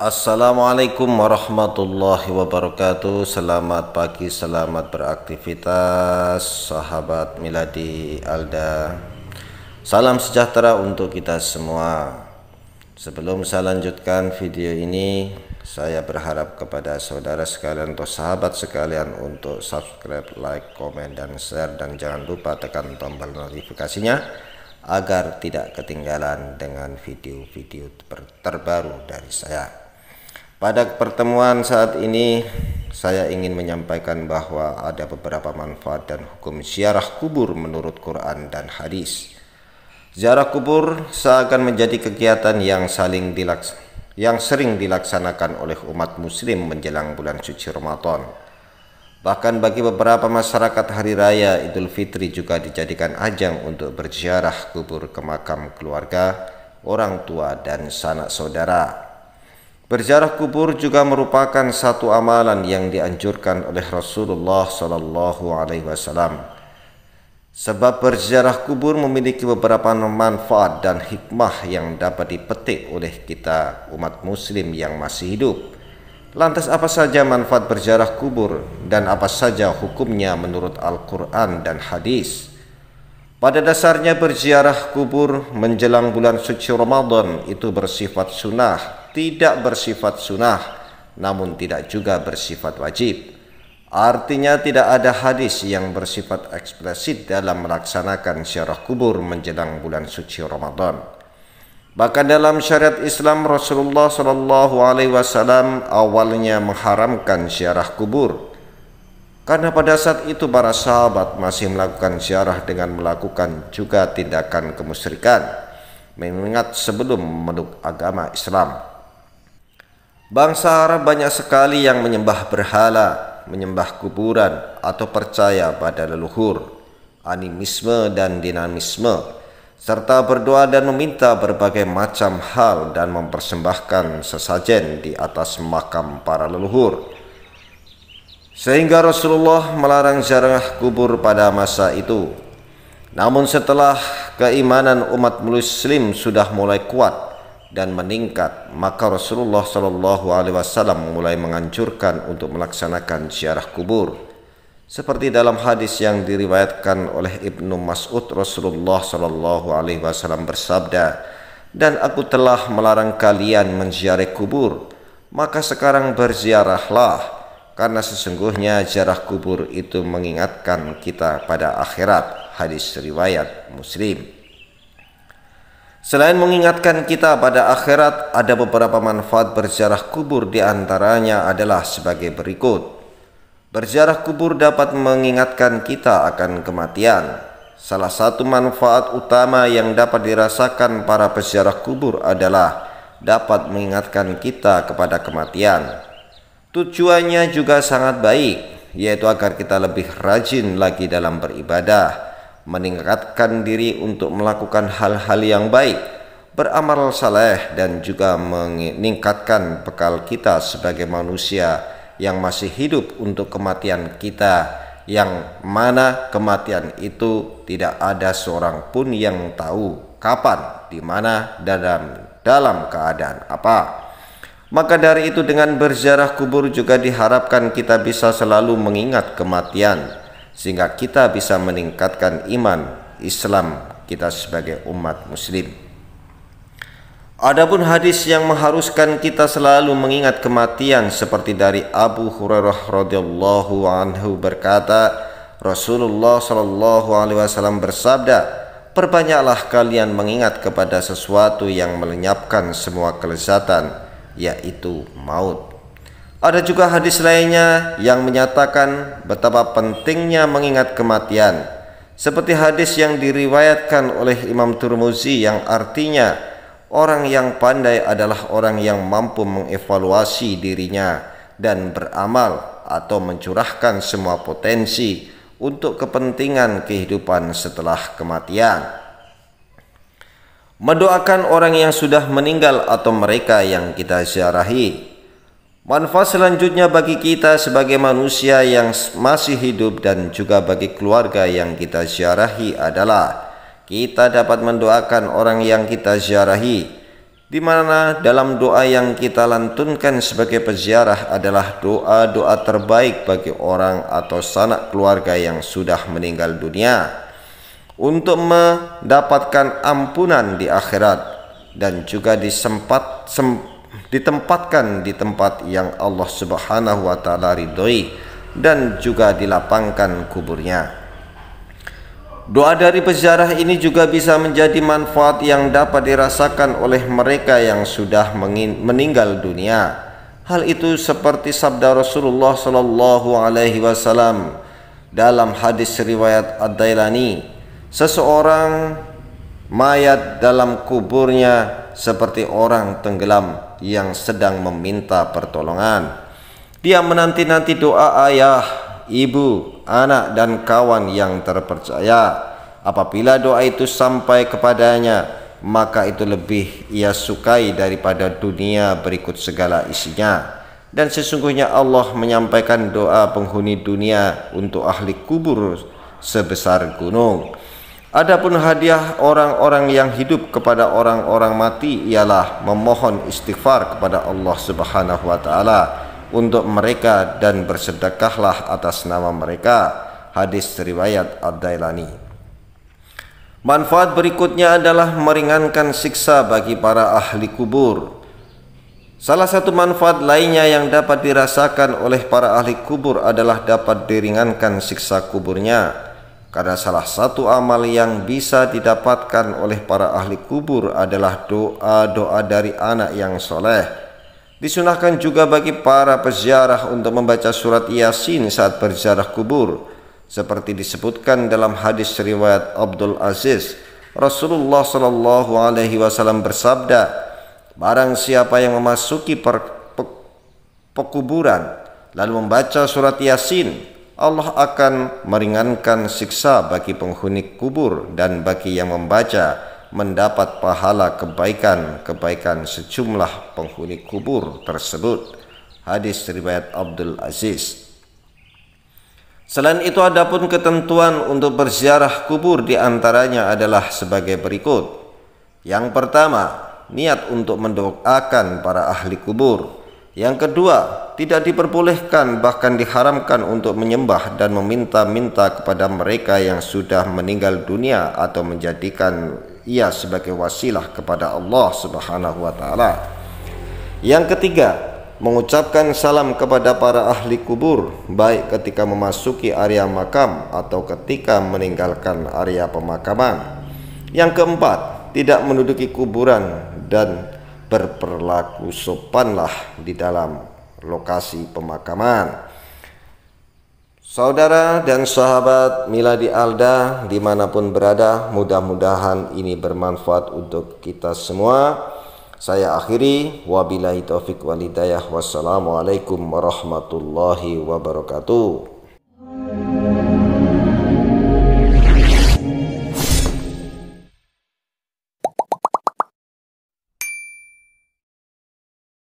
Assalamualaikum warahmatullahi wabarakatuh. Selamat pagi, selamat beraktivitas sahabat Miladi Alda. Salam sejahtera untuk kita semua. Sebelum saya lanjutkan video ini, saya berharap kepada saudara sekalian atau sahabat sekalian untuk subscribe, like, komen, dan share, dan jangan lupa tekan tombol notifikasinya agar tidak ketinggalan dengan video-video terbaru dari saya. Pada pertemuan saat ini, saya ingin menyampaikan bahwa ada beberapa manfaat dan hukum ziarah kubur menurut Quran dan hadis. Ziarah kubur seakan menjadi kegiatan yang sering dilaksanakan oleh umat muslim menjelang bulan suci Ramadan. Bahkan bagi beberapa masyarakat, hari raya Idul Fitri juga dijadikan ajang untuk berziarah kubur ke makam keluarga, orang tua, dan sanak saudara. Berziarah kubur juga merupakan satu amalan yang dianjurkan oleh Rasulullah SAW. Sebab berziarah kubur memiliki beberapa manfaat dan hikmah yang dapat dipetik oleh kita umat muslim yang masih hidup. Lantas apa saja manfaat berziarah kubur dan apa saja hukumnya menurut Al-Quran dan hadis? Pada dasarnya berziarah kubur menjelang bulan suci Ramadan itu bersifat sunnah, tidak bersifat sunnah, namun tidak juga bersifat wajib. Artinya tidak ada hadis yang bersifat eksplisit dalam melaksanakan ziarah kubur menjelang bulan suci Ramadan. Bahkan dalam syariat Islam, Rasulullah SAW awalnya mengharamkan ziarah kubur, karena pada saat itu para sahabat masih melakukan ziarah dengan melakukan juga tindakan kemusyrikan, mengingat sebelum memeluk agama Islam. Bangsa Arab banyak sekali yang menyembah berhala, menyembah kuburan, atau percaya pada leluhur, animisme dan dinamisme, serta berdoa dan meminta berbagai macam hal dan mempersembahkan sesajen di atas makam para leluhur. Sehingga Rasulullah melarang ziarah kubur pada masa itu. Namun setelah keimanan umat muslim sudah mulai kuat dan meningkat, maka Rasulullah SAW mulai menganjurkan untuk melaksanakan ziarah kubur. Seperti dalam hadis yang diriwayatkan oleh Ibnu Mas'ud, Rasulullah SAW bersabda, "Dan aku telah melarang kalian menziarahi kubur, maka sekarang berziarahlah, karena sesungguhnya ziarah kubur itu mengingatkan kita pada akhirat." Hadis riwayat Muslim. Selain mengingatkan kita pada akhirat, ada beberapa manfaat berziarah kubur, diantaranya adalah sebagai berikut. Berziarah kubur dapat mengingatkan kita akan kematian. Salah satu manfaat utama yang dapat dirasakan para peziarah kubur adalah dapat mengingatkan kita kepada kematian. Tujuannya juga sangat baik, yaitu agar kita lebih rajin lagi dalam beribadah, meningkatkan diri untuk melakukan hal-hal yang baik, beramal saleh, dan juga meningkatkan bekal kita sebagai manusia yang masih hidup untuk kematian kita, yang mana kematian itu tidak ada seorang pun yang tahu kapan, di mana, dalam keadaan apa. Maka dari itu, dengan berziarah kubur juga diharapkan kita bisa selalu mengingat kematian, sehingga kita bisa meningkatkan iman Islam kita sebagai umat muslim. Adapun hadis yang mengharuskan kita selalu mengingat kematian, seperti dari Abu Hurairah radhiyallahu anhu berkata, Rasulullah SAW bersabda, "Perbanyaklah kalian mengingat kepada sesuatu yang melenyapkan semua kelezatan, yaitu maut." Ada juga hadis lainnya yang menyatakan betapa pentingnya mengingat kematian, seperti hadis yang diriwayatkan oleh Imam Tirmizi yang artinya, orang yang pandai adalah orang yang mampu mengevaluasi dirinya dan beramal atau mencurahkan semua potensi untuk kepentingan kehidupan setelah kematian. Mendoakan orang yang sudah meninggal atau mereka yang kita ziarahi. Manfaat selanjutnya bagi kita sebagai manusia yang masih hidup dan juga bagi keluarga yang kita ziarahi adalah kita dapat mendoakan orang yang kita ziarahi di mana dalam doa yang kita lantunkan sebagai peziarah adalah doa-doa terbaik bagi orang atau sanak keluarga yang sudah meninggal dunia untuk mendapatkan ampunan di akhirat dan juga ditempatkan di tempat yang Allah Subhanahu wa taala ridhoi dan juga dilapangkan kuburnya. Doa dari peziarah ini juga bisa menjadi manfaat yang dapat dirasakan oleh mereka yang sudah meninggal dunia. Hal itu seperti sabda Rasulullah sallallahu alaihi wasallam dalam hadis riwayat Ad-Dailani, seseorang mayat dalam kuburnya seperti orang tenggelam yang sedang meminta pertolongan. Dia menanti-nanti doa ayah, ibu, anak dan kawan yang terpercaya. Apabila doa itu sampai kepadanya, maka itu lebih ia sukai daripada dunia berikut segala isinya. Dan sesungguhnya Allah menyampaikan doa penghuni dunia untuk ahli kubur sebesar gunung. Adapun hadiah orang-orang yang hidup kepada orang-orang mati ialah memohon istighfar kepada Allah Subhanahu wa taala untuk mereka dan bersedekahlah atas nama mereka. Hadis riwayat Ad-Dailani. Manfaat berikutnya adalah meringankan siksa bagi para ahli kubur. Salah satu manfaat lainnya yang dapat dirasakan oleh para ahli kubur adalah dapat diringankan siksa kuburnya. Karena salah satu amal yang bisa didapatkan oleh para ahli kubur adalah doa-doa dari anak yang soleh. Disunahkan juga bagi para peziarah untuk membaca surat Yasin saat berziarah kubur. Seperti disebutkan dalam hadis riwayat Abdul Aziz, Rasulullah sallallahu alaihi wasallam bersabda, barang siapa yang memasuki pekuburan lalu membaca surat Yasin, Allah akan meringankan siksa bagi penghuni kubur, dan bagi yang membaca mendapat pahala kebaikan sejumlah penghuni kubur tersebut. Hadis riwayat Abdul Aziz. Selain itu, adapun ketentuan untuk berziarah kubur diantaranya adalah sebagai berikut. Yang pertama, niat untuk mendoakan para ahli kubur. Yang kedua, tidak diperbolehkan bahkan diharamkan untuk menyembah dan meminta-minta kepada mereka yang sudah meninggal dunia atau menjadikan ia sebagai wasilah kepada Allah Subhanahu wa taala. Yang ketiga, mengucapkan salam kepada para ahli kubur baik ketika memasuki area makam atau ketika meninggalkan area pemakaman. Yang keempat, tidak menduduki kuburan dan berperilaku sopanlah di dalam lokasi pemakaman. Saudara dan sahabat Miladi Alda dimanapun berada, mudah-mudahan ini bermanfaat untuk kita semua. Saya akhiri, wabillahi taufiq wal hidayah. Wassalamualaikum warahmatullahi wabarakatuh.